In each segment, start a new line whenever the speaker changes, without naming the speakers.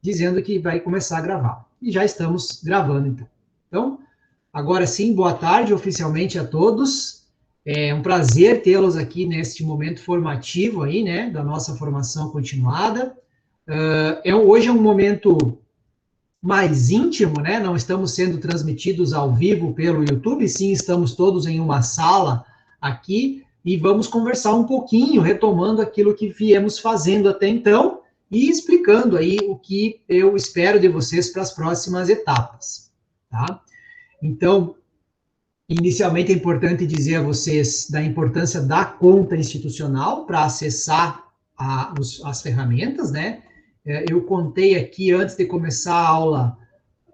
dizendo que vai começar a gravar. E já estamos gravando, então. Então, agora sim, boa tarde oficialmente a todos. É um prazer tê-los aqui neste momento formativo aí, né, da nossa formação continuada. Hoje é um momento mais íntimo, né? Não estamos sendo transmitidos ao vivo pelo YouTube, sim, estamos todos em uma sala aqui e vamos conversar um pouquinho, retomando aquilo que viemos fazendo até então e explicando aí o que eu espero de vocês para as próximas etapas, tá? Então, inicialmente é importante dizer a vocês da importância da conta institucional para acessar as ferramentas, né? Eu contei aqui, antes de começar a aula,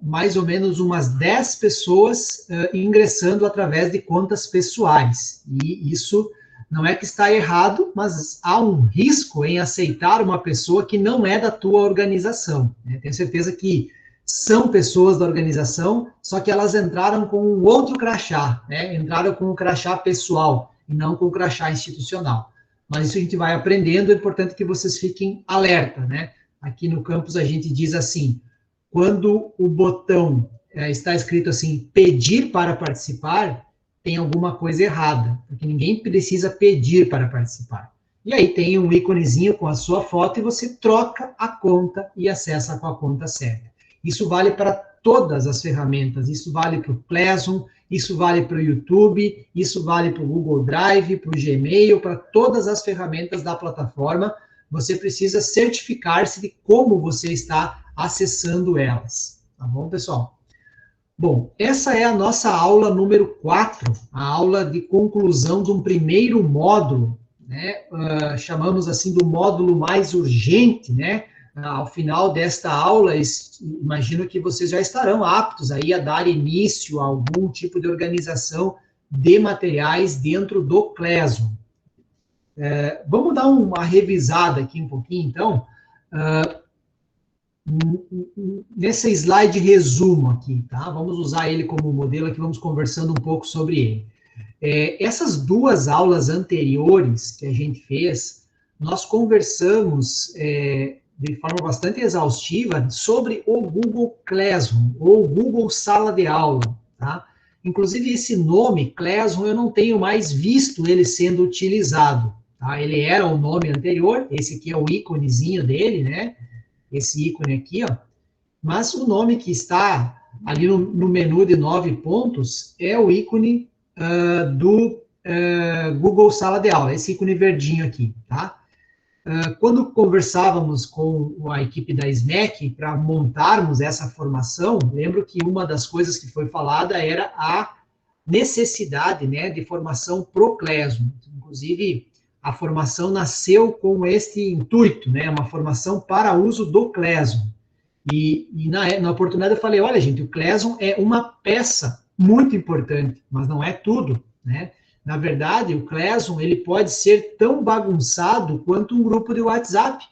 mais ou menos umas 10 pessoas ingressando através de contas pessoais. E isso não é que está errado, mas há um risco em aceitar uma pessoa que não é da tua organização, né? Tenho certeza que são pessoas da organização, só que elas entraram com um outro crachá, né? Entraram com o crachá pessoal e não com o crachá institucional. Mas isso a gente vai aprendendo, é importante que vocês fiquem alerta, né? Aqui no campus a gente diz assim: quando o botão está escrito assim, pedir para participar, tem alguma coisa errada, porque ninguém precisa pedir para participar. E aí tem um íconezinho com a sua foto e você troca a conta e acessa com a conta certa. Isso vale para todas as ferramentas, isso vale para o Classroom, isso vale para o YouTube, isso vale para o Google Drive, para o Gmail, para todas as ferramentas da plataforma. Você precisa certificar-se de como você está acessando elas. Tá bom, pessoal? Bom, essa é a nossa aula número 4, a aula de conclusão de um primeiro módulo, né? Chamamos assim do módulo mais urgente, né? Ao final desta aula, imagino que vocês já estarão aptos aí a dar início a algum tipo de organização de materiais dentro do Classroom. Vamos dar uma revisada aqui um pouquinho, então. Nesse slide resumo aqui, tá? Vamos usar ele como modelo aqui, vamos conversando um pouco sobre ele. Essas duas aulas anteriores que a gente fez, nós conversamos de forma bastante exaustiva sobre o Google Classroom, ou Google Sala de Aula, tá? Inclusive, esse nome, Classroom, eu não tenho mais visto ele sendo utilizado, tá? Ele era o nome anterior, esse aqui é o íconezinho dele, né? Esse ícone aqui, ó. Mas o nome que está ali no menu de 9 pontos é o ícone do Google Sala de Aula, esse ícone verdinho aqui, tá? Quando conversávamos com a equipe da SMEC para montarmos essa formação, lembro que uma das coisas que foi falada era a necessidade, né, de formação pro Classroom. Inclusive, a formação nasceu com este intuito, né, uma formação para uso do Classroom. E na oportunidade eu falei, olha, gente, o Classroom é uma peça muito importante, mas não é tudo, né? Na verdade, o Classroom, ele pode ser tão bagunçado quanto um grupo de WhatsApp,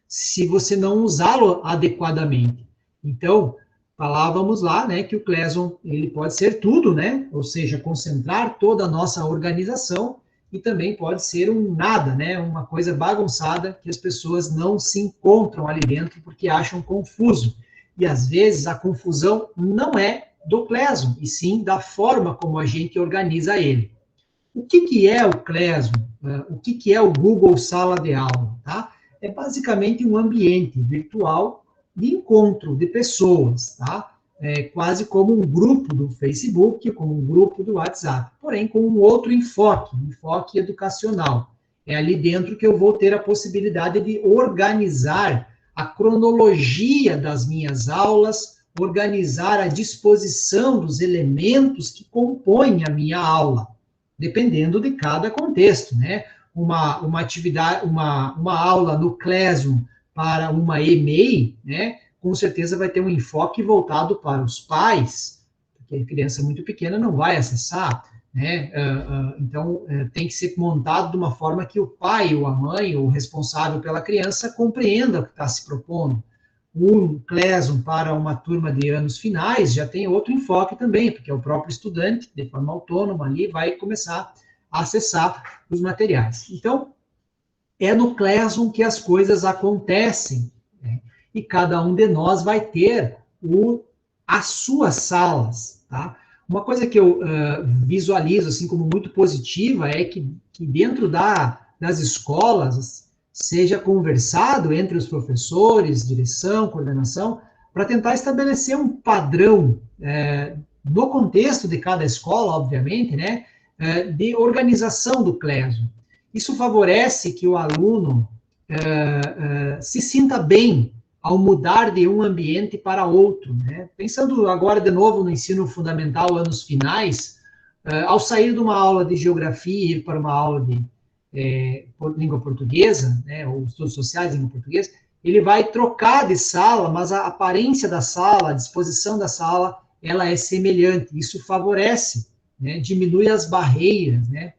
se você não usá-lo adequadamente. Então, falávamos lá, né, que o Classroom, ele pode ser tudo, né? Ou seja, concentrar toda a nossa organização, e também pode ser um nada, né? Uma coisa bagunçada que as pessoas não se encontram ali dentro porque acham confuso. E às vezes a confusão não é do Classroom, e sim da forma como a gente organiza ele. O que é o Classroom? O que é o Google Sala de Aula? Tá? É basicamente um ambiente virtual de encontro de pessoas, tá? Quase como um grupo do Facebook, como um grupo do WhatsApp, porém com um outro enfoque, um enfoque educacional. É ali dentro que eu vou ter a possibilidade de organizar a cronologia das minhas aulas, organizar a disposição dos elementos que compõem a minha aula, dependendo de cada contexto, né? Uma atividade, uma aula no Classroom para uma EMEI, né? Com certeza vai ter um enfoque voltado para os pais, porque a criança muito pequena não vai acessar, né? Então, tem que ser montado de uma forma que o pai ou a mãe, ou o responsável pela criança, compreenda o que está se propondo. Um Classroom para uma turma de anos finais já tem outro enfoque também, porque é o próprio estudante, de forma autônoma ali, vai começar a acessar os materiais. Então, é no Classroom que as coisas acontecem, né? e cada um de nós vai ter as suas salas, tá? Uma coisa que eu visualizo assim como muito positiva é que dentro das escolas seja conversado entre os professores, direção, coordenação, para tentar estabelecer um padrão no contexto de cada escola, obviamente, né, de organização do Cleso. Isso favorece que o aluno se sinta bem ao mudar de um ambiente para outro, né? Pensando agora de novo no ensino fundamental, anos finais, ao sair de uma aula de geografia e ir para uma aula de língua portuguesa, né, ou estudos sociais em língua portuguesa, ele vai trocar de sala, mas a aparência da sala, a disposição da sala, ela é semelhante. Isso favorece, né, diminui as barreiras, né,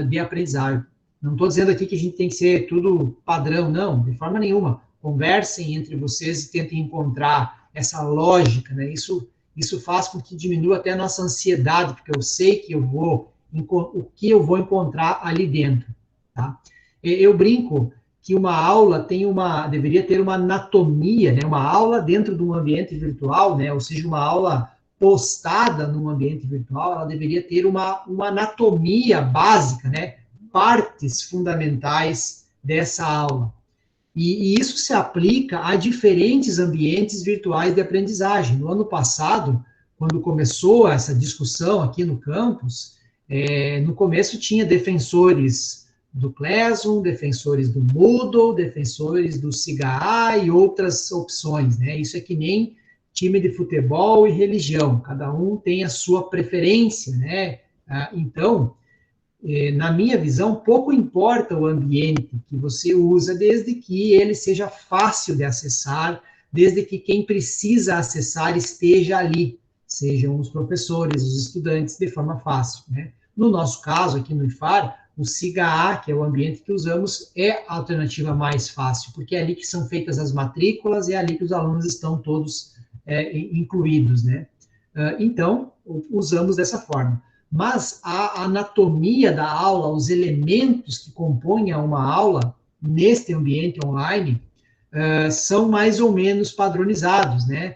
de aprendizagem. Não estou dizendo aqui que a gente tem que ser tudo padrão, não, de forma nenhuma. Conversem entre vocês e tentem encontrar essa lógica, né? Isso faz com que diminua até a nossa ansiedade, porque eu sei que o que eu vou encontrar ali dentro, tá? Eu brinco que uma aula deveria ter uma anatomia, né? Uma aula dentro de um ambiente virtual, né? Ou seja, uma aula postada num ambiente virtual, ela deveria ter uma anatomia básica, né? Partes fundamentais dessa aula. E isso se aplica a diferentes ambientes virtuais de aprendizagem. No ano passado, quando começou essa discussão aqui no campus, no começo tinha defensores do Classroom, defensores do Moodle, defensores do SIGA e outras opções, né? Isso é que nem time de futebol e religião, cada um tem a sua preferência, né? Então, na minha visão, pouco importa o ambiente que você usa, desde que ele seja fácil de acessar, desde que quem precisa acessar esteja ali, sejam os professores, os estudantes, de forma fácil, né? No nosso caso, aqui no IFAR, o SIGA, que é o ambiente que usamos, é a alternativa mais fácil, porque é ali que são feitas as matrículas e é ali que os alunos estão todos incluídos, né? Então, usamos dessa forma. Mas a anatomia da aula, os elementos que compõem uma aula neste ambiente online são mais ou menos padronizados, né?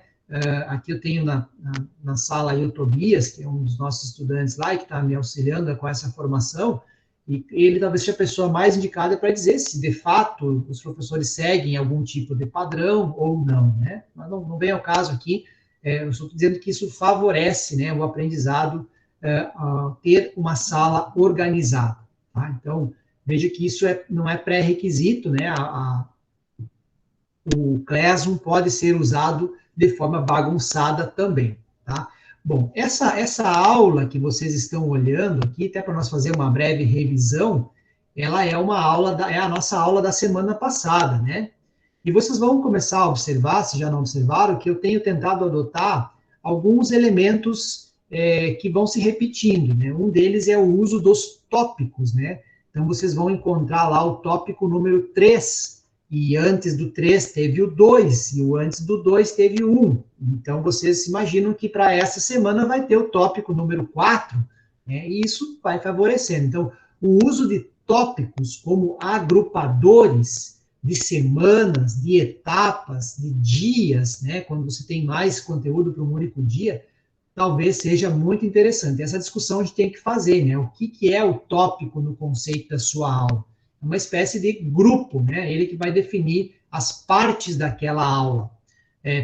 Aqui eu tenho na sala aí o Tobias, que é um dos nossos estudantes lá, que está me auxiliando com essa formação, e ele talvez seja a pessoa mais indicada para dizer se, de fato, os professores seguem algum tipo de padrão ou não, né? Mas não vem ao caso aqui, eu estou dizendo que isso favorece, né, o aprendizado, ter uma sala organizada, tá? Então, veja que isso não é pré-requisito, né? O Classroom pode ser usado de forma bagunçada também, tá? Bom, essa aula que vocês estão olhando aqui, até para nós fazer uma breve revisão, ela é a nossa aula da semana passada, né? E vocês vão começar a observar, se já não observaram, que eu tenho tentado adotar alguns elementos que vão se repetindo, né? Um deles é o uso dos tópicos, né? Então, vocês vão encontrar lá o tópico número 3, e antes do 3 teve o 2, e o antes do 2 teve o 1. Então, vocês imaginam que para essa semana vai ter o tópico número 4, né? E isso vai favorecendo. Então, o uso de tópicos como agrupadores de semanas, de etapas, de dias, né? Quando você tem mais conteúdo para um único dia, talvez seja muito interessante. Essa discussão a gente tem que fazer, né? O que é o tópico no conceito da sua aula? É uma espécie de grupo, né? Ele que vai definir as partes daquela aula.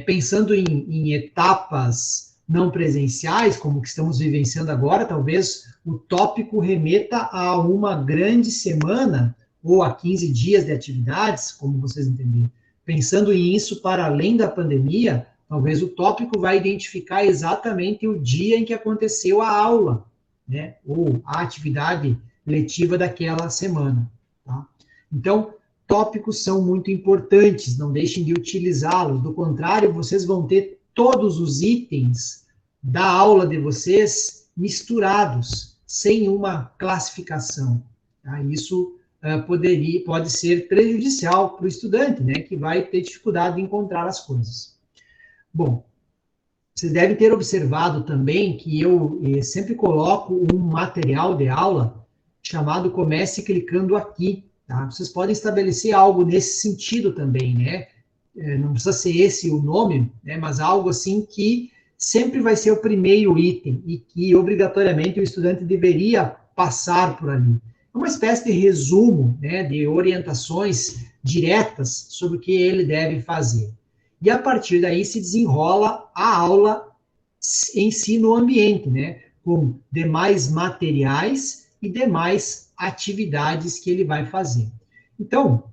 Pensando em etapas não presenciais, como que estamos vivenciando agora, talvez o tópico remeta a uma grande semana ou a 15 dias de atividades, como vocês entenderam. Pensando nisso para além da pandemia, talvez o tópico vai identificar exatamente o dia em que aconteceu a aula, né? Ou a atividade letiva daquela semana, tá? Então, tópicos são muito importantes, não deixem de utilizá-los, do contrário, vocês vão ter todos os itens da aula de vocês misturados, sem uma classificação, tá? Isso pode ser prejudicial para o estudante, né, que vai ter dificuldade de encontrar as coisas. Bom, vocês devem ter observado também que eu sempre coloco um material de aula chamado Comece Clicando Aqui, tá? Vocês podem estabelecer algo nesse sentido também, né? não precisa ser esse o nome, né, mas algo assim que sempre vai ser o primeiro item e que obrigatoriamente o estudante deveria passar por ali. É uma espécie de resumo, né, de orientações diretas sobre o que ele deve fazer. E a partir daí se desenrola a aula em si no ambiente, né, com demais materiais e demais atividades que ele vai fazer. Então,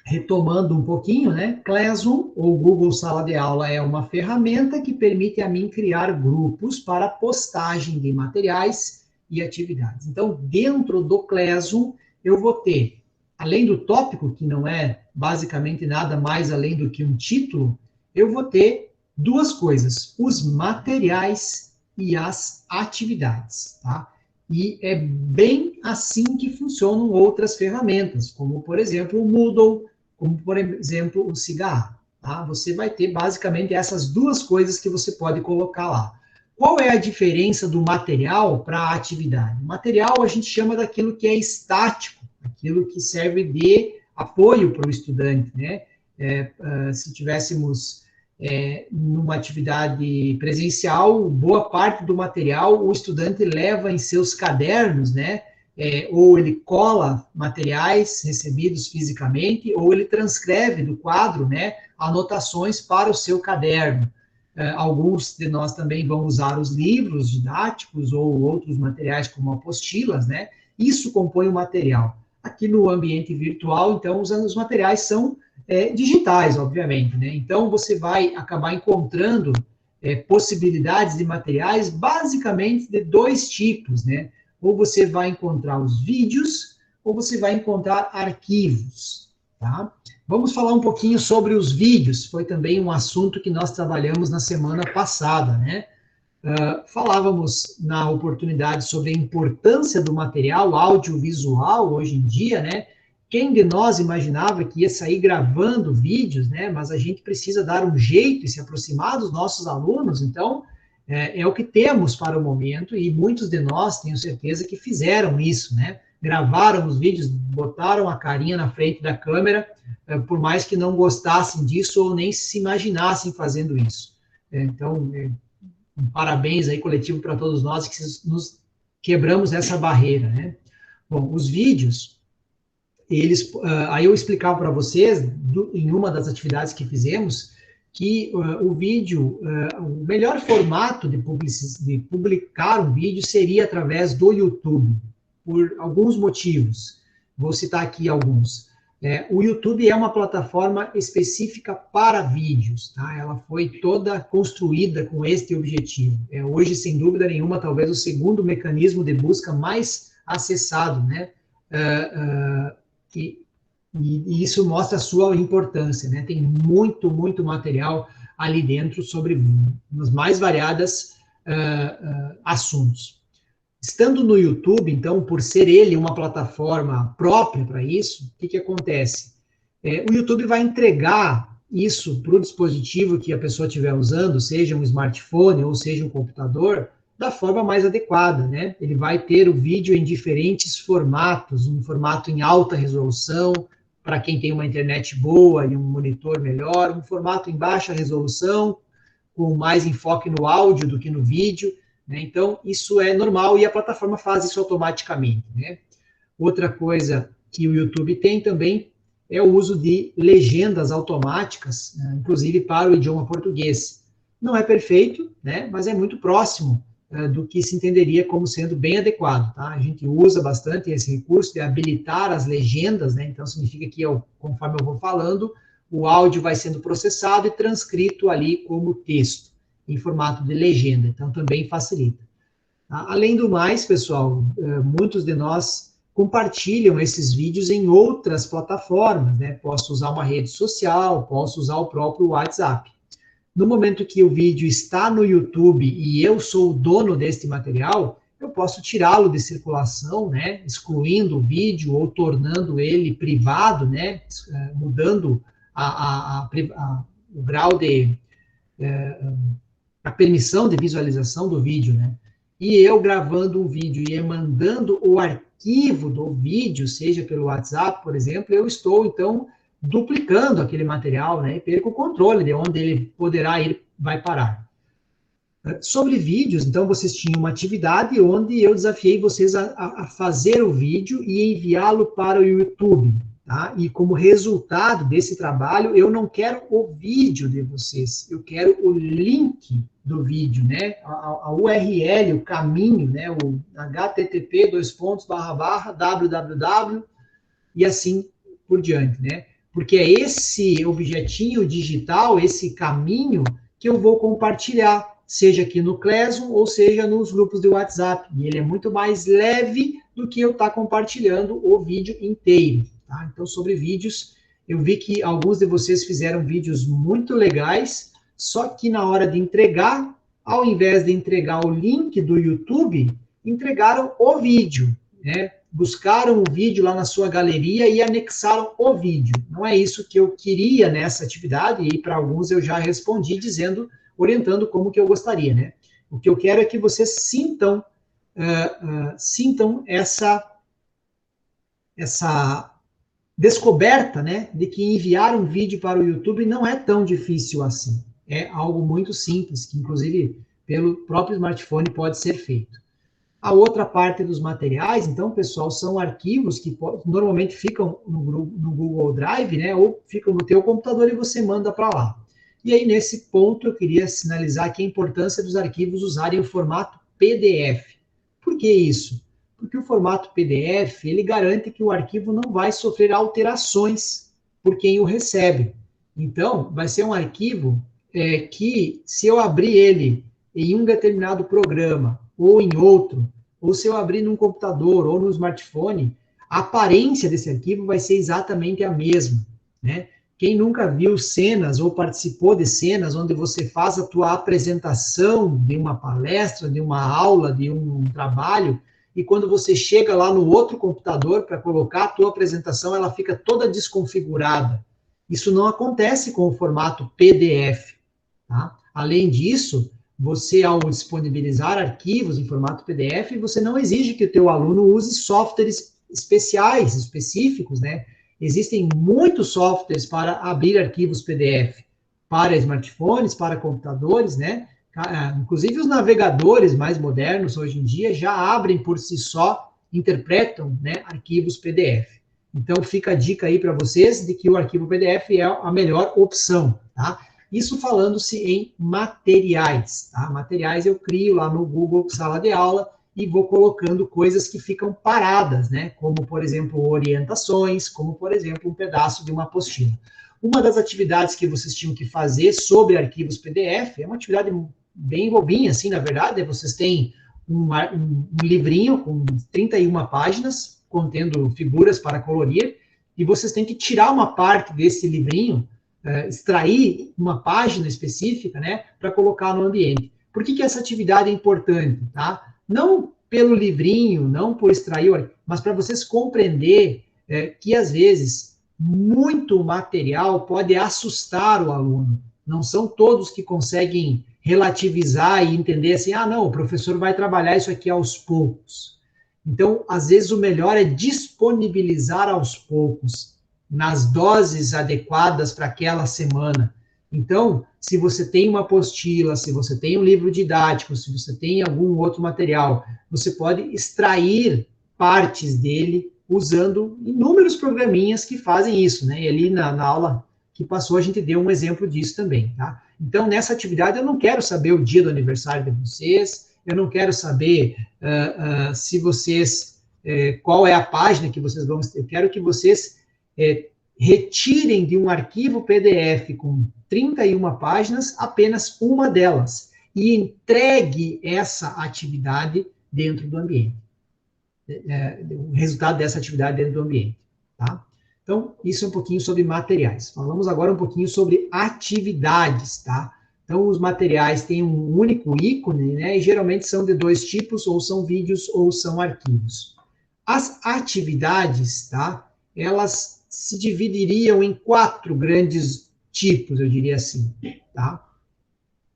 retomando um pouquinho, né, Classroom, ou Google Sala de Aula, é uma ferramenta que permite a mim criar grupos para postagem de materiais e atividades. Então, dentro do Classroom, eu vou ter, além do tópico, que não é basicamente nada mais além do que um título, eu vou ter duas coisas, os materiais e as atividades, tá? E é bem assim que funcionam outras ferramentas, como, por exemplo, o Moodle, como, por exemplo, o Cigarro. Tá? Você vai ter, basicamente, essas duas coisas que você pode colocar lá. Qual é a diferença do material para a atividade? O material a gente chama daquilo que é estático, aquilo que serve de apoio para o estudante, né? Se tivéssemos numa atividade presencial, boa parte do material o estudante leva em seus cadernos, né? Ou ele cola materiais recebidos fisicamente, ou ele transcreve do quadro, né, anotações para o seu caderno. Alguns de nós também vão usar os livros didáticos ou outros materiais como apostilas, né? Isso compõe o material. Aqui no ambiente virtual, então, os materiais são digitais, obviamente, né? Então, você vai acabar encontrando possibilidades de materiais basicamente de dois tipos, né? Ou você vai encontrar os vídeos, ou você vai encontrar arquivos, tá? Vamos falar um pouquinho sobre os vídeos, foi também um assunto que nós trabalhamos na semana passada, né? Falávamos na oportunidade sobre a importância do material audiovisual hoje em dia, né? Quem de nós imaginava que ia sair gravando vídeos, né? Mas a gente precisa dar um jeito e se aproximar dos nossos alunos, então é o que temos para o momento, e muitos de nós, tenho certeza, que fizeram isso, né? Gravaram os vídeos, botaram a carinha na frente da câmera, por mais que não gostassem disso ou nem se imaginassem fazendo isso. Então, um parabéns aí coletivo para todos nós que nos quebramos essa barreira, né? Bom, os vídeos, eles, aí eu explicava para vocês, em uma das atividades que fizemos, que o vídeo, o melhor formato de publicar um vídeo seria através do YouTube, por alguns motivos. Vou citar aqui alguns. O YouTube é uma plataforma específica para vídeos, tá? Ela foi toda construída com este objetivo. Hoje, sem dúvida nenhuma, talvez o segundo mecanismo de busca mais acessado, né? E isso mostra a sua importância, né? Tem muito, muito material ali dentro sobre os mais variados assuntos. Estando no YouTube, então, por ser ele uma plataforma própria para isso, o que acontece? O YouTube vai entregar isso para o dispositivo que a pessoa estiver usando, seja um smartphone ou seja um computador, da forma mais adequada, né? Ele vai ter o vídeo em diferentes formatos, um formato em alta resolução, para quem tem uma internet boa e um monitor melhor, um formato em baixa resolução, com mais enfoque no áudio do que no vídeo, né? Então, isso é normal e a plataforma faz isso automaticamente, né? Outra coisa que o YouTube tem também é o uso de legendas automáticas, né? Inclusive para o idioma português. Não é perfeito, né? Mas é muito próximo do que se entenderia como sendo bem adequado, tá? A gente usa bastante esse recurso de habilitar as legendas, né? Então, significa que, conforme eu vou falando, o áudio vai sendo processado e transcrito ali como texto, em formato de legenda, então também facilita. Além do mais, pessoal, muitos de nós compartilham esses vídeos em outras plataformas, né? Posso usar uma rede social, posso usar o próprio WhatsApp. No momento que o vídeo está no YouTube e eu sou o dono deste material, eu posso tirá-lo de circulação, né? Excluindo o vídeo ou tornando ele privado, né? Mudando o grau de a permissão de visualização do vídeo, né? E eu gravando um vídeo e mandando o arquivo do vídeo, seja pelo WhatsApp, por exemplo, eu estou, então, duplicando aquele material, né, e perco o controle de onde ele poderá ir, vai parar. Sobre vídeos, então, vocês tinham uma atividade onde eu desafiei vocês a fazer o vídeo e enviá-lo para o YouTube, tá? E como resultado desse trabalho, eu não quero o vídeo de vocês, eu quero o link do vídeo, né? A URL, o caminho, né? O http://www e assim por diante, né? Porque é esse objetinho digital, esse caminho que eu vou compartilhar, seja aqui no Classroom ou seja nos grupos de WhatsApp. E ele é muito mais leve do que eu estar compartilhando o vídeo inteiro. Tá? Então, sobre vídeos, eu vi que alguns de vocês fizeram vídeos muito legais, só que na hora de entregar, ao invés de entregar o link do YouTube, entregaram o vídeo, né? Buscaram o vídeo lá na sua galeria e anexaram o vídeo. Não é isso que eu queria nessa atividade, e para alguns eu já respondi dizendo, orientando como que eu gostaria, né? O que eu quero é que vocês sintam essa descoberta, né, de que enviar um vídeo para o YouTube não é tão difícil assim. É algo muito simples, que inclusive pelo próprio smartphone pode ser feito. A outra parte dos materiais, então, pessoal, são arquivos que normalmente ficam no Google Drive, né, ou ficam no teu computador e você manda para lá. E aí, nesse ponto, eu queria sinalizar aqui a importância dos arquivos usarem o formato PDF. Por que isso? Porque o formato PDF, ele garante que o arquivo não vai sofrer alterações por quem o recebe. Então, vai ser um arquivo que, se eu abrir ele em um determinado programa ou em outro, ou se eu abrir num computador ou no smartphone, a aparência desse arquivo vai ser exatamente a mesma, né? Quem nunca viu cenas ou participou de cenas onde você faz a tua apresentação de uma palestra, de uma aula, de um trabalho, e quando você chega lá no outro computador para colocar a tua apresentação, ela fica toda desconfigurada. Isso não acontece com o formato PDF, tá? Além disso, você, ao disponibilizar arquivos em formato PDF, você não exige que o teu aluno use softwares especiais, específicos, né? Existem muitos softwares para abrir arquivos PDF para smartphones, para computadores, né? Inclusive os navegadores mais modernos hoje em dia já abrem por si só, interpretam, né, arquivos PDF. Então fica a dica aí para vocês de que o arquivo PDF é a melhor opção, tá? Isso falando-se em materiais, tá? Materiais eu crio lá no Google Sala de Aula e vou colocando coisas que ficam paradas, né? Como, por exemplo, orientações, como, por exemplo, um pedaço de uma apostila. Uma das atividades que vocês tinham que fazer sobre arquivos PDF é uma atividade bem bobinha, assim, na verdade, vocês têm um livrinho com 31 páginas, contendo figuras para colorir, e vocês têm que tirar uma parte desse livrinho, extrair uma página específica, né, para colocar no ambiente. Por que essa atividade é importante, tá? Não pelo livrinho, não por extrair, mas para vocês compreender que, às vezes, muito material pode assustar o aluno. Não são todos que conseguem relativizar e entender assim, não, o professor vai trabalhar isso aqui aos poucos. Então, às vezes, o melhor é disponibilizar aos poucos, nas doses adequadas para aquela semana. Então, se você tem uma apostila, se você tem um livro didático, se você tem algum outro material, você pode extrair partes dele usando inúmeros programinhas que fazem isso, né? E ali na aula que passou, a gente deu um exemplo disso também, tá? Então, nessa atividade, eu não quero saber o dia do aniversário de vocês, eu não quero saber se vocês, qual é a página que vocês vão, eu quero que vocês retirem de um arquivo PDF com 31 páginas apenas uma delas e entregue essa atividade dentro do ambiente. O resultado dessa atividade dentro do ambiente, tá? Então, isso é um pouquinho sobre materiais. Falamos agora um pouquinho sobre atividades, tá? Então, os materiais têm um único ícone, né? E geralmente são de dois tipos, ou são vídeos ou são arquivos. As atividades, tá? Elas se dividiriam em 4 grandes tipos, eu diria assim, tá?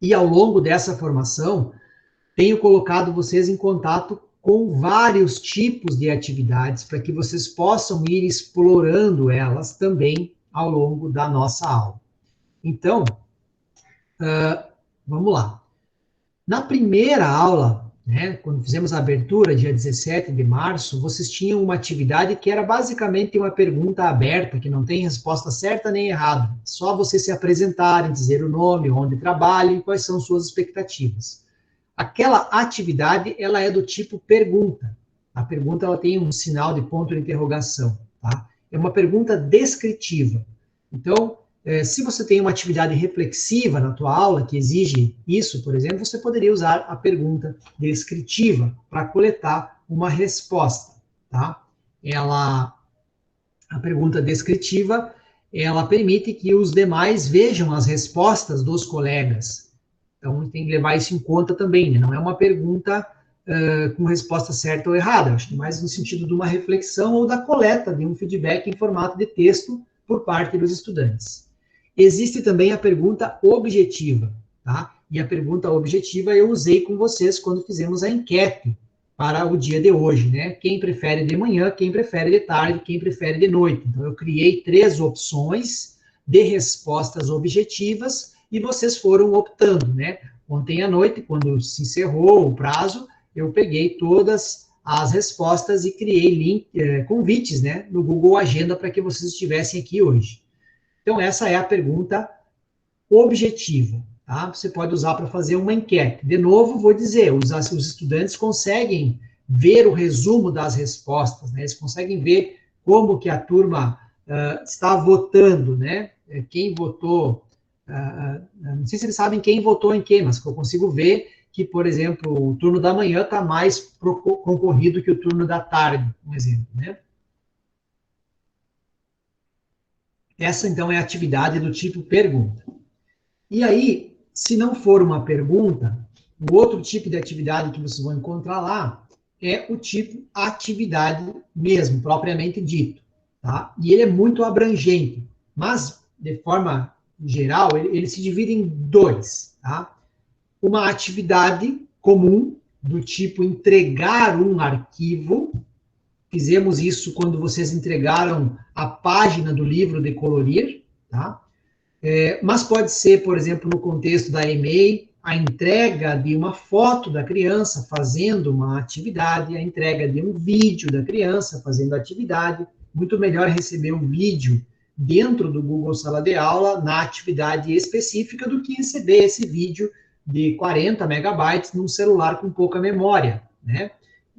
E ao longo dessa formação, tenho colocado vocês em contato com vários tipos de atividades para que vocês possam ir explorando elas também ao longo da nossa aula. Então, vamos lá. Na primeira aula, né, quando fizemos a abertura, dia 17 de março, vocês tinham uma atividade que era basicamente uma pergunta aberta, que não tem resposta certa nem errada. Só vocês se apresentarem, dizer o nome, onde trabalham e quais são suas expectativas. Aquela atividade, ela é do tipo pergunta. A pergunta, ela tem um sinal de ponto de interrogação, tá? É uma pergunta descritiva. Então, se você tem uma atividade reflexiva na tua aula, que exige isso, por exemplo, você poderia usar a pergunta descritiva para coletar uma resposta, tá? A pergunta descritiva, ela permite que os demais vejam as respostas dos colegas. Então, tem que levar isso em conta também, né? Não é uma pergunta com resposta certa ou errada, acho que mais no sentido de uma reflexão ou da coleta de um feedback em formato de texto por parte dos estudantes. Existe também a pergunta objetiva, tá? E a pergunta objetiva eu usei com vocês quando fizemos a enquete para o dia de hoje, né? Quem prefere de manhã, quem prefere de tarde, quem prefere de noite. Então, eu criei 3 opções de respostas objetivas e vocês foram optando, né? Ontem à noite, quando se encerrou o prazo, eu peguei todas as respostas e criei convites, né, no Google Agenda para que vocês estivessem aqui hoje. Então, essa é a pergunta objetiva, tá? Você pode usar para fazer uma enquete. De novo, vou dizer, os estudantes conseguem ver o resumo das respostas, né? Eles conseguem ver como que a turma está votando, né? Quem votou, não sei se eles sabem quem votou em quem, mas eu consigo ver que, por exemplo, o turno da manhã está mais concorrido que o turno da tarde, um exemplo, né? Essa, então, é a atividade do tipo pergunta. E aí, se não for uma pergunta, o outro tipo de atividade que vocês vão encontrar lá é o tipo atividade mesmo, propriamente dito, tá? E ele é muito abrangente, mas, de forma geral, ele se divide em 2, tá? Uma atividade comum, do tipo entregar um arquivo. Fizemos isso quando vocês entregaram a página do livro de colorir, tá? Mas pode ser, por exemplo, no contexto da EMEI, a entrega de uma foto da criança fazendo uma atividade, a entrega de um vídeo da criança fazendo atividade. Muito melhor receber um vídeo dentro do Google Sala de Aula na atividade específica do que receber esse vídeo de 40 megabytes num celular com pouca memória, né?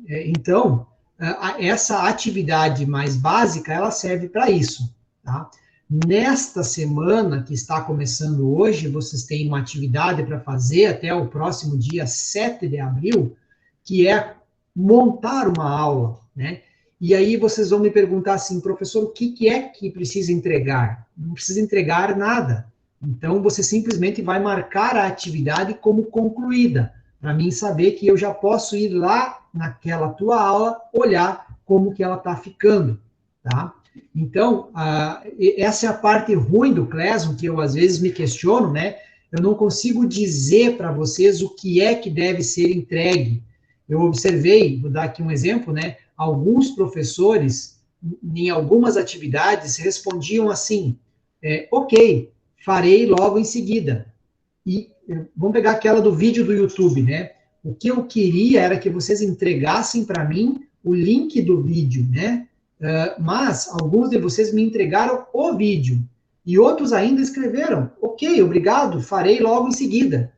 Então, essa atividade mais básica, ela serve para isso, tá? Nesta semana que está começando hoje, vocês têm uma atividade para fazer até o próximo dia 7 de abril, que é montar uma aula, né? E aí vocês vão me perguntar assim, professor, o que é que precisa entregar? Não precisa entregar nada. Então, você simplesmente vai marcar a atividade como concluída, para mim saber que eu já posso ir lá naquela tua aula, olhar como que ela está ficando, tá? Então, essa é a parte ruim do Classroom, que eu às vezes me questiono, né? Eu não consigo dizer para vocês o que é que deve ser entregue. Eu observei, vou dar aqui um exemplo, né? Alguns professores, em algumas atividades, respondiam assim, ok, farei logo em seguida. E vamos pegar aquela do vídeo do YouTube, né? O que eu queria era que vocês entregassem para mim o link do vídeo, né? Mas alguns de vocês me entregaram o vídeo. E outros ainda escreveram, ok, obrigado, farei logo em seguida.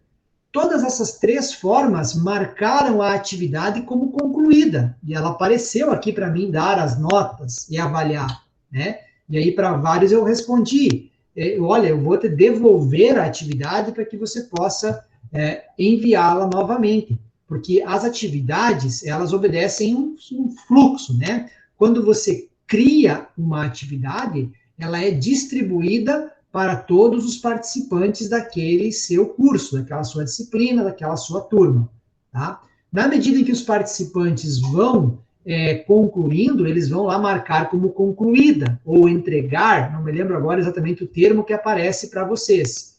Todas essas 3 formas marcaram a atividade como concluída. E ela apareceu aqui para mim dar as notas e avaliar, né? E aí, para vários, eu respondi, olha, eu vou te devolver a atividade para que você possa enviá-la novamente. Porque as atividades, elas obedecem um fluxo, né? Quando você cria uma atividade, ela é distribuída para todos os participantes daquele seu curso, daquela sua disciplina, daquela sua turma, tá? Na medida em que os participantes vão concluindo, eles vão lá marcar como concluída, ou entregar, não me lembro agora exatamente o termo que aparece para vocês.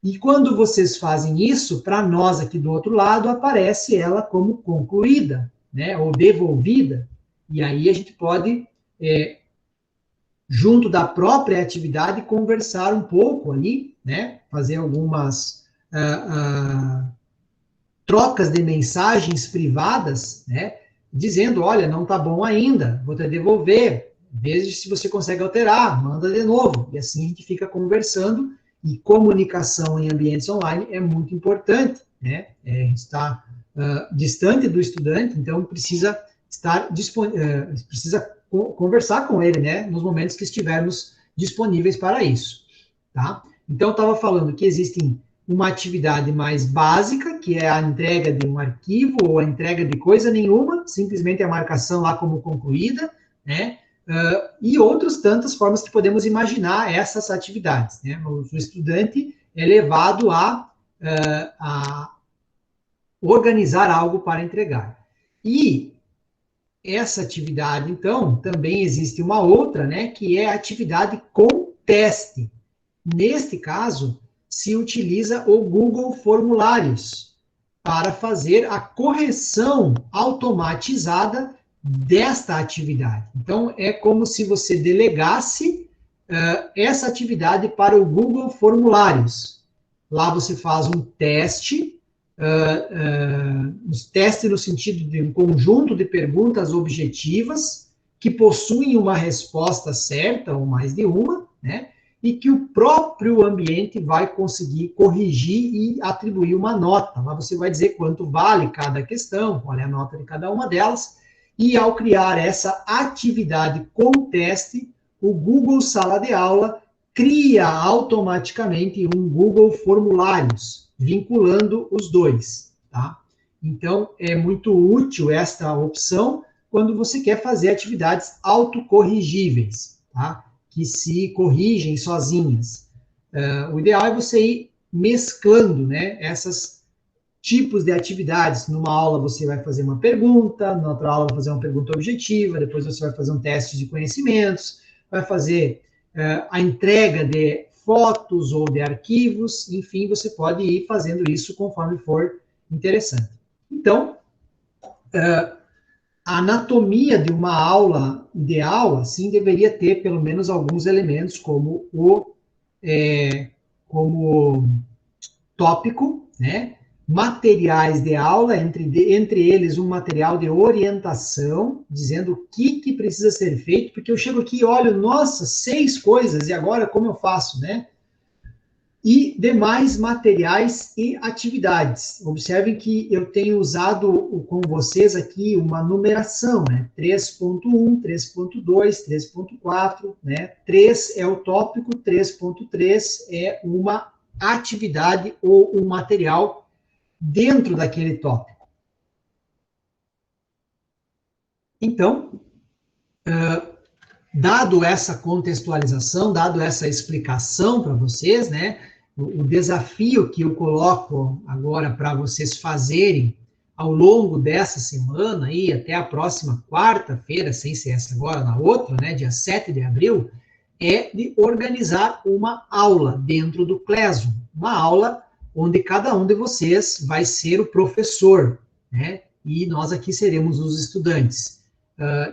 E quando vocês fazem isso, para nós aqui do outro lado, aparece ela como concluída, né, ou devolvida, e aí a gente pode junto da própria atividade, conversar um pouco ali, né? Fazer algumas trocas de mensagens privadas, né? Dizendo, olha, não está bom ainda, vou te devolver, veja se você consegue alterar, manda de novo. E assim a gente fica conversando, e comunicação em ambientes online é muito importante, né? A gente está distante do estudante, então precisa precisa conversar com ele, né? Nos momentos que estivermos disponíveis para isso, tá? Então, eu estava falando que existem uma atividade mais básica, que é a entrega de um arquivo ou a entrega de coisa nenhuma, simplesmente a marcação lá como concluída, né? E outras tantas formas que podemos imaginar essas atividades, né? O estudante é levado a organizar algo para entregar. E essa atividade, então, também existe uma outra, né? Que é a atividade com teste. Neste caso, se utiliza o Google Formulários para fazer a correção automatizada desta atividade. Então, é como se você delegasse essa atividade para o Google Formulários. Lá você faz um teste, um teste no sentido de um conjunto de perguntas objetivas que possuem uma resposta certa, ou mais de uma, né? E que o próprio ambiente vai conseguir corrigir e atribuir uma nota. Lá você vai dizer quanto vale cada questão, qual é a nota de cada uma delas, e ao criar essa atividade com teste, o Google Sala de Aula cria automaticamente um Google Formulários, vinculando os dois, tá? Então, é muito útil esta opção quando você quer fazer atividades autocorrigíveis, tá? Que se corrigem sozinhas. O ideal é você ir mesclando, né, esses tipos de atividades. Numa aula você vai fazer uma pergunta, na outra aula vai fazer uma pergunta objetiva, depois você vai fazer um teste de conhecimentos, vai fazer a entrega de fotos ou de arquivos, enfim, você pode ir fazendo isso conforme for interessante. Então, a anatomia de uma aula ideal, assim, deveria ter pelo menos alguns elementos, como como tópico, né? Materiais de aula, entre eles um material de orientação, dizendo o que precisa ser feito, porque eu chego aqui e olho, nossa, 6 coisas, e agora como eu faço, né? E demais materiais e atividades. Observem que eu tenho usado com vocês aqui uma numeração, né? 3.1, 3.2, 3.4, né? 3 é o tópico, 3.3 é uma atividade ou um material dentro daquele tópico. Então, dado essa contextualização, dado essa explicação para vocês, né, o desafio que eu coloco agora para vocês fazerem ao longo dessa semana e até a próxima quarta-feira, sem ser essa agora, na outra, né, dia 7 de abril, é de organizar uma aula dentro do Classroom, uma aula onde cada um de vocês vai ser o professor, né, e nós aqui seremos os estudantes.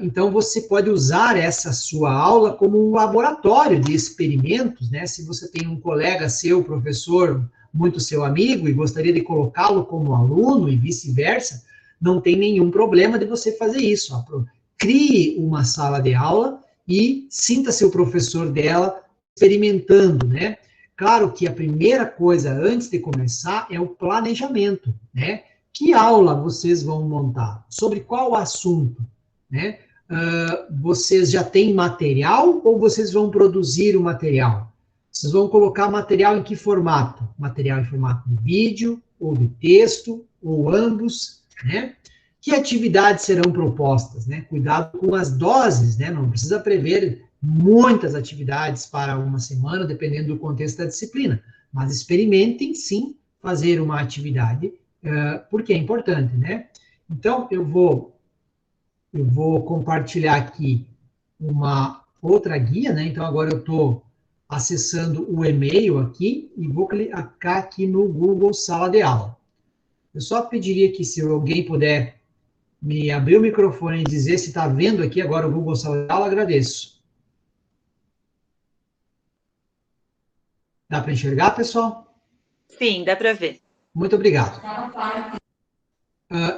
Então, você pode usar essa sua aula como um laboratório de experimentos, né? Se você tem um colega seu, professor, muito seu amigo, e gostaria de colocá-lo como aluno e vice-versa, não tem nenhum problema de você fazer isso. Crie uma sala de aula e sinta-se o professor dela experimentando, né? Claro que a primeira coisa, antes de começar, é o planejamento, né? Que aula vocês vão montar? Sobre qual assunto? Né? Vocês já têm material ou vocês vão produzir o material? Vocês vão colocar material em que formato? Material em formato de vídeo, ou de texto, ou ambos, né? Que atividades serão propostas, né? Cuidado com as doses, né? Não precisa prever muitas atividades para uma semana, dependendo do contexto da disciplina, mas experimentem, sim, fazer uma atividade, porque é importante, né? Então, eu vou compartilhar aqui uma outra guia, né? Então, agora eu estou acessando o e-mail aqui e vou clicar aqui no Google Sala de Aula. Eu só pediria que, se alguém puder me abrir o microfone e dizer se está vendo aqui agora o Google Sala de Aula, agradeço. Dá para enxergar, pessoal?
Sim, dá para ver.
Muito obrigado.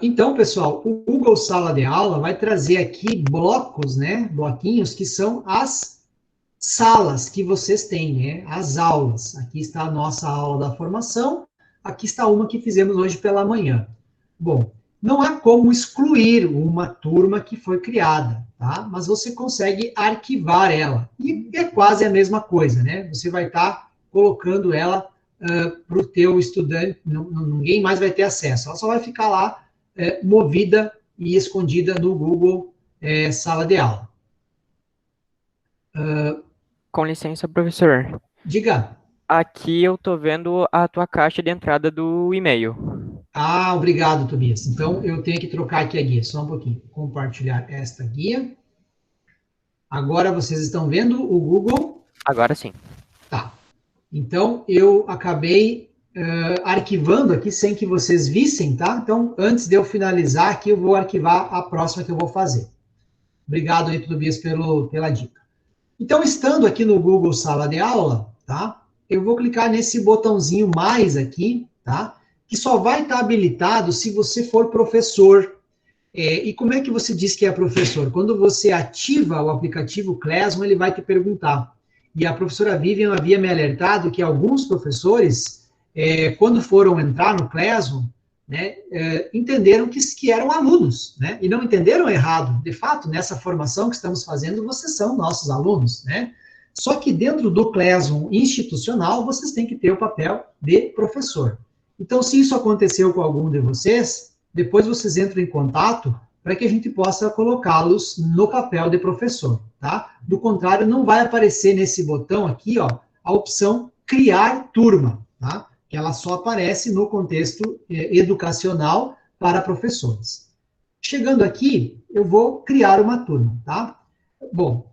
Então, pessoal, o Google Sala de Aula vai trazer aqui blocos, né? Bloquinhos que são as salas que vocês têm, né? As aulas. Aqui está a nossa aula da formação. Aqui está uma que fizemos hoje pela manhã. Bom, não há como excluir uma turma que foi criada, tá? Mas você consegue arquivar ela. E é quase a mesma coisa, né? Você vai estar colocando ela para o teu estudante, ninguém mais vai ter acesso. Ela só vai ficar lá movida e escondida no Google Sala de Aula.
Com licença, professor.
Diga.
Aqui eu tô vendo a tua caixa de entrada do e-mail.
Ah, obrigado, Tobias. Então, eu tenho que trocar aqui a guia, só um pouquinho. Compartilhar esta guia. Agora vocês estão vendo o Google?
Agora sim.
Tá. Então, eu acabei arquivando aqui sem que vocês vissem, tá? Então, antes de eu finalizar aqui, eu vou arquivar a próxima que eu vou fazer. Obrigado aí, Tobias, pela dica. Então, estando aqui no Google Sala de Aula, tá? Eu vou clicar nesse botãozinho mais aqui, tá? Que só vai estar habilitado se você for professor. E como é que você diz que é professor? Quando você ativa o aplicativo Classroom, ele vai te perguntar. E a professora Vivian havia me alertado que alguns professores, quando foram entrar no Classroom, né, entenderam que eram alunos, né, e não entenderam errado. De fato, nessa formação que estamos fazendo, vocês são nossos alunos, né? Só que dentro do Classroom institucional, vocês têm que ter o papel de professor. Então, se isso aconteceu com algum de vocês, depois vocês entram em contato para que a gente possa colocá-los no papel de professor, tá? Do contrário, não vai aparecer nesse botão aqui, ó, a opção criar turma, tá? Que ela só aparece no contexto educacional para professores. Chegando aqui, eu vou criar uma turma, tá? Bom,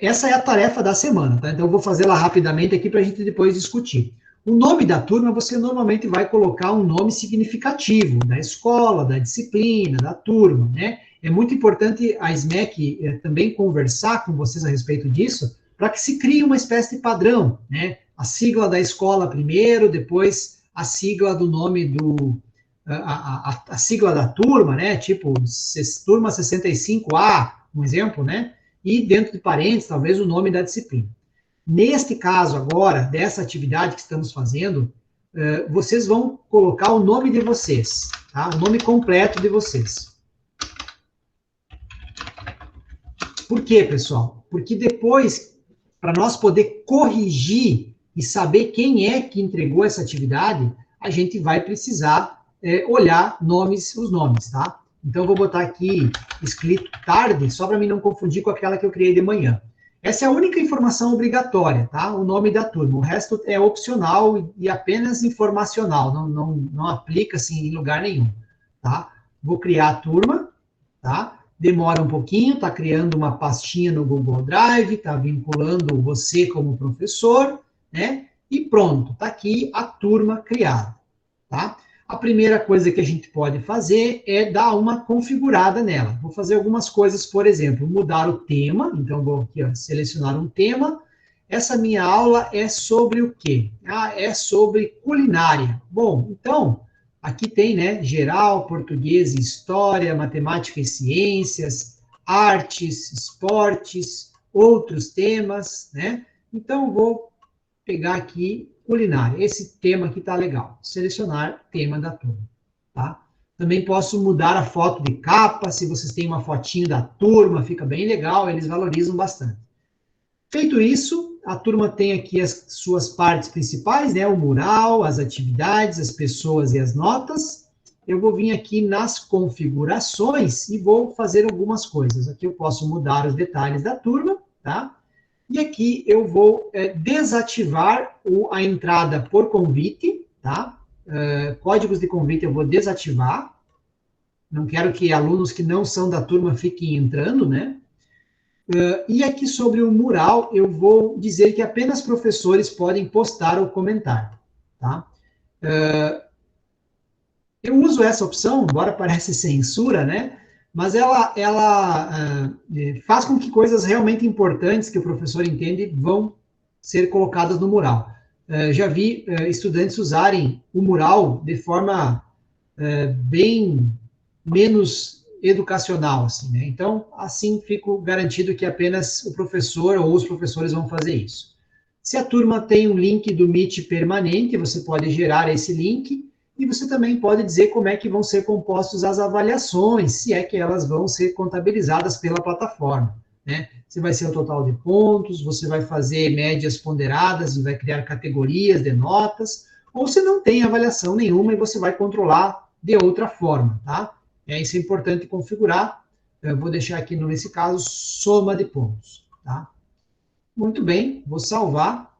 essa é a tarefa da semana, tá? Então eu vou fazê-la rapidamente aqui para a gente depois discutir. O nome da turma, você normalmente vai colocar um nome significativo, da escola, da disciplina, da turma, né? É muito importante a SMEC também conversar com vocês a respeito disso, para que se crie uma espécie de padrão, né? A sigla da escola primeiro, depois a sigla do nome a sigla da turma, né? Tipo, turma 65A, um exemplo, né? E dentro de parênteses, talvez o nome da disciplina. Neste caso agora, dessa atividade que estamos fazendo, vocês vão colocar o nome de vocês, tá? O nome completo de vocês. Por quê, pessoal? Porque depois, para nós poder corrigir e saber quem é que entregou essa atividade, a gente vai precisar olhar os nomes, tá? Então, eu vou botar aqui escrito tarde, só para mim não confundir com aquela que eu criei de manhã. Essa é a única informação obrigatória, tá? O nome da turma. O resto é opcional e apenas informacional, não aplica assim em lugar nenhum, tá? Vou criar a turma, tá? Demora um pouquinho, tá criando uma pastinha no Google Drive, tá vinculando você como professor, né? E pronto, tá aqui a turma criada, tá? A primeira coisa que a gente pode fazer é dar uma configurada nela. Vou fazer algumas coisas, por exemplo, mudar o tema. Então, vou aqui, ó, selecionar um tema. Essa minha aula é sobre o quê? É sobre culinária. Bom, então, aqui tem, né, geral, português e história, matemática e ciências, artes, esportes, outros temas, né? Então, vou pegar aqui culinária. Esse tema aqui tá legal. Selecionar tema da turma, tá? Também posso mudar a foto de capa, se vocês têm uma fotinho da turma, fica bem legal, eles valorizam bastante. Feito isso, a turma tem aqui as suas partes principais, né? O mural, as atividades, as pessoas e as notas. Eu vou vir aqui nas configurações e vou fazer algumas coisas. Aqui eu posso mudar os detalhes da turma, tá? E aqui eu vou desativar a entrada por convite, tá? Códigos de convite eu vou desativar. Não quero que alunos que não são da turma fiquem entrando, né? E aqui sobre o mural, eu vou dizer que apenas professores podem postar ou comentar, tá? Eu uso essa opção, embora pareça censura, né? Mas ela faz com que coisas realmente importantes que o professor entende vão ser colocadas no mural. já vi estudantes usarem o mural de forma bem menos educacional, assim, né? Então, assim fico garantido que apenas o professor ou os professores vão fazer isso. Se a turma tem um link do Meet permanente, você pode gerar esse link e você também pode dizer como é que vão ser compostas as avaliações, se é que elas vão ser contabilizadas pela plataforma, né? Se vai ser o total de pontos, você vai fazer médias ponderadas e vai criar categorias de notas, ou se não tem avaliação nenhuma e você vai controlar de outra forma, tá? Isso é importante configurar. Eu vou deixar aqui, nesse caso, soma de pontos, tá? Muito bem, vou salvar.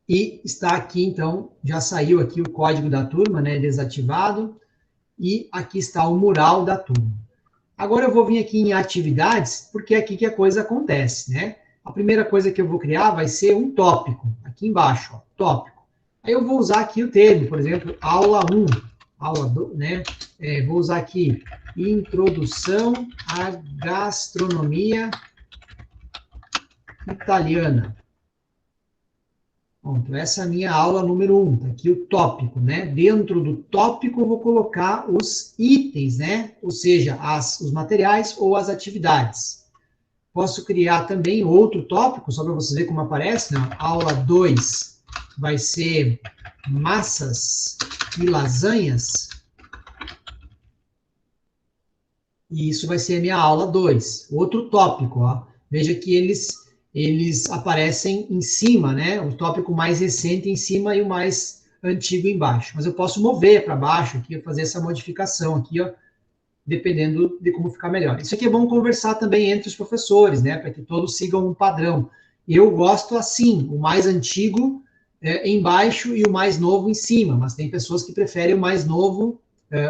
E está aqui, então, já saiu aqui o código da turma, né, desativado. E aqui está o mural da turma. Agora eu vou vir aqui em atividades, porque é aqui que a coisa acontece, né? A primeira coisa que eu vou criar vai ser um tópico, aqui embaixo, ó, tópico. Aí eu vou usar aqui o termo, por exemplo, aula 1, aula 2, né? Vou usar aqui, introdução à gastronomia italiana. Pronto, essa é a minha aula número 1, tá aqui o tópico, né? Dentro do tópico eu vou colocar os itens, né? Ou seja, os materiais ou as atividades. Posso criar também outro tópico, só para você ver como aparece, né? Aula 2 vai ser massas e lasanhas. E isso vai ser a minha aula 2. Outro tópico, ó. Veja que eles aparecem em cima, né? O tópico mais recente em cima e o mais antigo embaixo. Mas eu posso mover para baixo aqui, fazer essa modificação aqui, ó, dependendo de como ficar melhor. Isso aqui é bom conversar também entre os professores, né? Para que todos sigam um padrão. Eu gosto assim, o mais antigo embaixo e o mais novo em cima, mas tem pessoas que preferem o mais novo,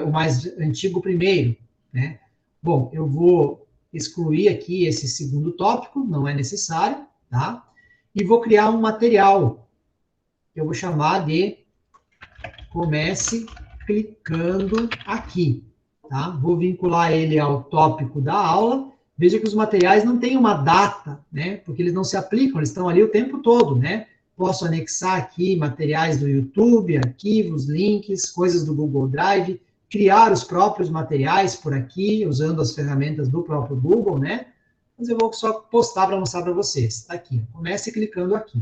o mais antigo primeiro, né? Bom, eu vou excluir aqui esse segundo tópico, não é necessário, tá? E vou criar um material, que eu vou chamar de comece clicando aqui, tá? Vou vincular ele ao tópico da aula. Veja que os materiais não têm uma data, né? Porque eles não se aplicam, eles estão ali o tempo todo, né? Posso anexar aqui materiais do YouTube, arquivos, links, coisas do Google Drive, criar os próprios materiais por aqui, usando as ferramentas do próprio Google, né? Mas eu vou só postar para mostrar para vocês. Está aqui, comece clicando aqui.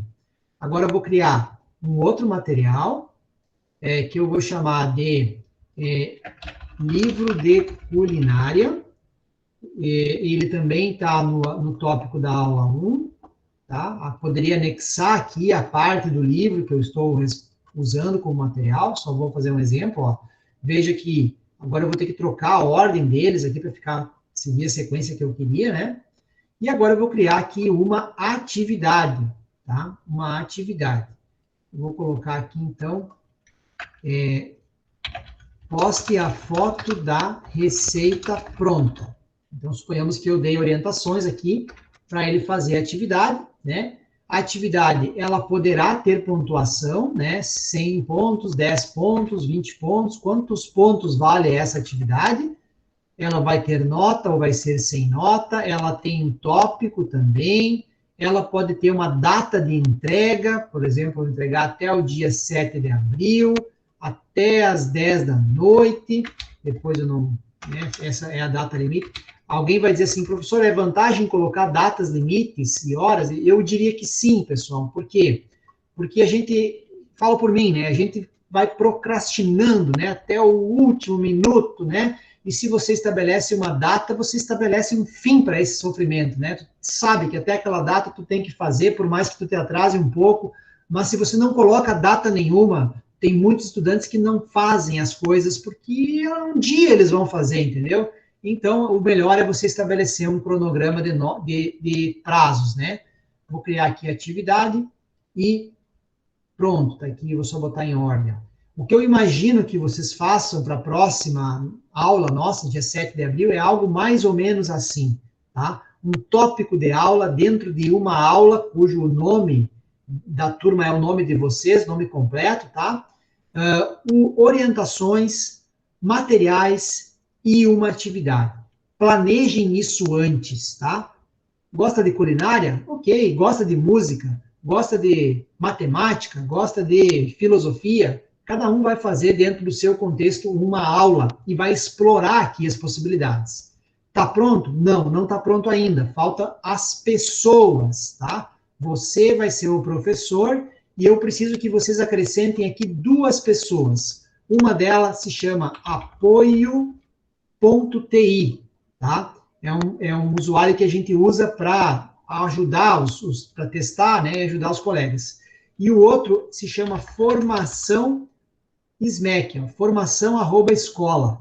Agora eu vou criar um outro material, que eu vou chamar de livro de culinária. Ele também está no tópico da aula 1, tá? Poderia anexar aqui a parte do livro que eu estou usando como material, só vou fazer um exemplo, ó. Veja que agora eu vou ter que trocar a ordem deles aqui para seguir a sequência que eu queria, né? E agora eu vou criar aqui uma atividade, tá? Uma atividade. Eu vou colocar aqui, então, poste a foto da receita pronta. Então, suponhamos que eu dei orientações aqui para ele fazer a atividade, né? A atividade, ela poderá ter pontuação, né? 100 pontos, 10 pontos, 20 pontos. Quantos pontos vale essa atividade? Ela vai ter nota ou vai ser sem nota? Ela tem um tópico também. Ela pode ter uma data de entrega, por exemplo, vou entregar até o dia 7 de abril, até às 10 da noite. Depois eu não... né? Essa é a data limite. Alguém vai dizer assim, professor, é vantagem colocar datas limites e horas? Eu diria que sim, pessoal. Por quê? Porque a gente, fala por mim, né? A gente vai procrastinando, né? Até o último minuto, né? E se você estabelece uma data, você estabelece um fim para esse sofrimento, né? Tu sabe que até aquela data tu tem que fazer, por mais que tu te atrase um pouco, mas se você não coloca data nenhuma, tem muitos estudantes que não fazem as coisas porque um dia eles vão fazer, entendeu? Então, o melhor é você estabelecer um cronograma de prazos, né? Vou criar aqui a atividade e pronto, tá aqui, vou só botar em ordem. O que eu imagino que vocês façam para a próxima aula nossa, dia 7 de abril, é algo mais ou menos assim, tá? Um tópico de aula dentro de uma aula, cujo nome da turma é o nome de vocês, nome completo, tá? Orientações, materiais e uma atividade. Planejem isso antes, tá? Gosta de culinária? Ok. Gosta de música? gosta de matemática, gosta de filosofia, cada um vai fazer dentro do seu contexto uma aula e vai explorar aqui as possibilidades. Tá pronto? Não, não tá pronto ainda. Falta as pessoas, tá? Você vai ser o professor e eu preciso que vocês acrescentem aqui 2 pessoas. Uma delas se chama apoio.ti, tá? É um usuário que a gente usa para ajudar para testar, né, ajudar os colegas. E o outro se chama formação SMEC, formação@escola.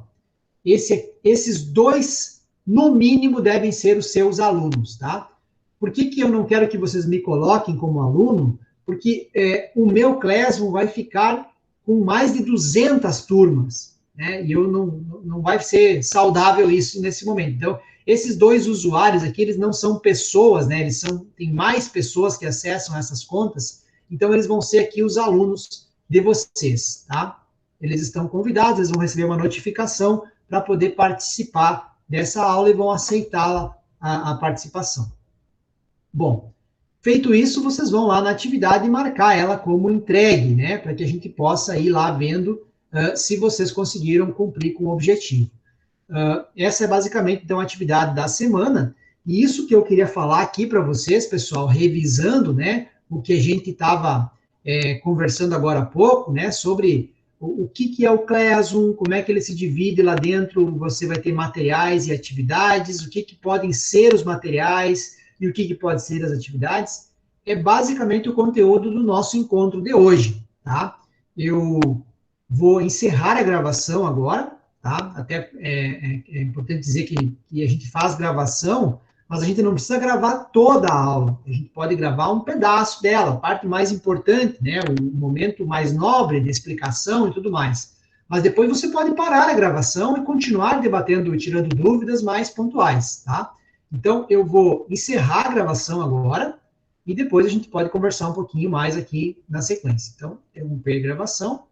Esses 2, no mínimo, devem ser os seus alunos, tá? Por que eu não quero que vocês me coloquem como aluno? Porque o meu Classroom vai ficar com mais de 200 turmas, né? E não vai ser saudável isso nesse momento. Então, esses 2 usuários aqui, eles não são pessoas, né? Tem mais pessoas que acessam essas contas, então eles vão ser aqui os alunos de vocês, tá? Eles estão convidados, eles vão receber uma notificação para poder participar dessa aula e vão aceitar a participação. Bom, feito isso, vocês vão lá na atividade e marcar ela como entregue, né? Para que a gente possa ir lá vendo se vocês conseguiram cumprir com o objetivo. Essa é basicamente, então, a atividade da semana. E isso que eu queria falar aqui para vocês, pessoal, revisando, né? O que a gente estava conversando agora há pouco, né? Sobre o que é o Classroom, como é que ele se divide lá dentro, você vai ter materiais e atividades, o que podem ser os materiais e o que pode ser as atividades, é basicamente o conteúdo do nosso encontro de hoje, tá? Eu vou encerrar a gravação agora, tá? Até é importante dizer que a gente faz gravação, mas a gente não precisa gravar toda a aula, a gente pode gravar um pedaço dela, a parte mais importante, né, o momento mais nobre de explicação e tudo mais. Mas depois você pode parar a gravação e continuar debatendo e tirando dúvidas mais pontuais, tá? Então, eu vou encerrar a gravação agora e depois a gente pode conversar um pouquinho mais aqui na sequência. Então, interromper a gravação.